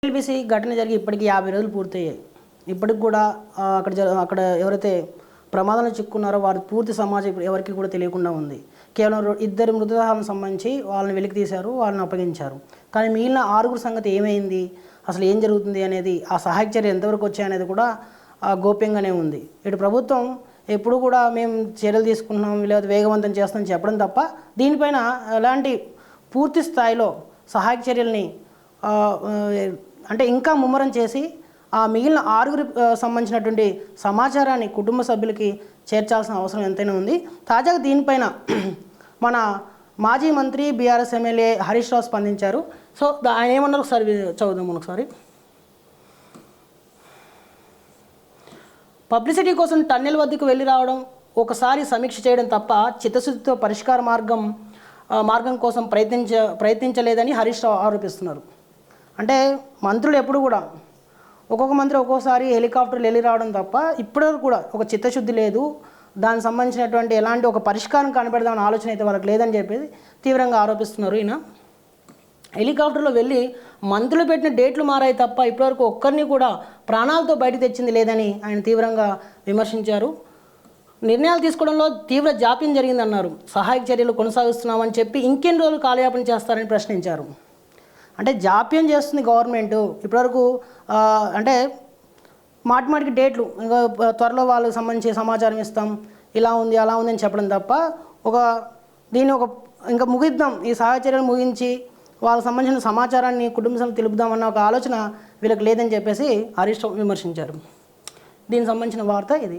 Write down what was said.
LBC ఘటన జరిగి ఇప్పటికి 50 రోజులు పూర్తయ్యాయి. ఇప్పటికి కూడా అక్కడ ఎవరైతే ప్రమాదంలో చిక్కున్నారో వారి పూర్తి సమాజం ఎవరికి కూడా తెలియకుండా ఉంది. కేవలం 2 మృతదేహాలకు సంబంధించి వాళ్ళని వెలికి తీశారు, వాళ్ళని అప్పగించారు. కానీ మిగిలిన 6 సంగతి ఏమైంది, అసలు ఏం జరుగుతుంది అనేది, ఆ సహాయక చర్య ఎంతవరకు వచ్చాయనేది కూడా గోప్యంగానే ఉంది. ఇటు ప్రభుత్వం ఎప్పుడు కూడా మేము చర్యలు తీసుకుంటున్నాం లేదా వేగవంతం చేస్తామని చెప్పడం తప్ప దీనిపైన ఎలాంటి పూర్తి స్థాయిలో సహాయక చర్యల్ని అంటే ఇంకా ముమ్మరం చేసి ఆ మిగిలిన 6 సంబంధించినటువంటి సమాచారాన్ని కుటుంబ సభ్యులకి చేర్చాల్సిన అవసరం ఎంతైనా ఉంది. తాజాగా దీనిపైన మన మాజీ మంత్రి బీఆర్ఎస్ ఎమ్మెల్యే హరీష్ రావు స్పందించారు. సో ఆయన ఏమన్నారు ఒకసారి చదువుదాం. ఒకసారి పబ్లిసిటీ కోసం టన్నెల్ వద్దకు వెళ్ళి రావడం, ఒకసారి సమీక్ష చేయడం తప్ప చిత్తశుద్ధితో పరిష్కార మార్గం కోసం ప్రయత్నించలేదని హరీష్ రావు ఆరోపిస్తున్నారు. అంటే మంత్రులు ఎప్పుడు కూడా ఒక్కొక్క మంత్రి ఒక్కోసారి హెలికాప్టర్లు వెళ్ళి రావడం తప్ప ఇప్పటివరకు కూడా ఒక చిత్తశుద్ధి లేదు, దానికి సంబంధించినటువంటి ఎలాంటి ఒక పరిష్కారం కనబెడదామని ఆలోచన అయితే వాళ్ళకి లేదని చెప్పేసి తీవ్రంగా ఆరోపిస్తున్నారు. ఈయన హెలికాప్టర్లో వెళ్ళి మంత్రులు పెట్టిన డేట్లు మారాయి తప్ప ఇప్పటివరకు ఒక్కరిని కూడా ప్రాణాలతో బయటకు తెచ్చింది లేదని ఆయన తీవ్రంగా విమర్శించారు. నిర్ణయాలు తీసుకోవడంలో తీవ్ర జాప్యం జరిగిందన్నారు. సహాయక చర్యలు కొనసాగిస్తున్నామని చెప్పి ఇంకెన్ని రోజులు కాలయాపన చేస్తారని ప్రశ్నించారు. అంటే జాప్యం చేస్తుంది గవర్నమెంట్. ఇప్పటివరకు అంటే మాటిమాటికి డేట్లు ఇంకా త్వరలో వాళ్ళకి సంబంధించి సమాచారం ఇస్తాం, ఇలా ఉంది అలా ఉంది అని చెప్పడం తప్ప దీన్ని ఇంకా ముగిద్దాం, ఈ సహాయ చర్యలు ముగించి వాళ్ళకి సంబంధించిన సమాచారాన్ని కుటుంబ సభ్యులకు తెలుపుదామన్న ఒక ఆలోచన వీళ్ళకి లేదని చెప్పేసి హరీష్ రావు విమర్శించారు. దీనికి సంబంధించిన వార్త ఇది.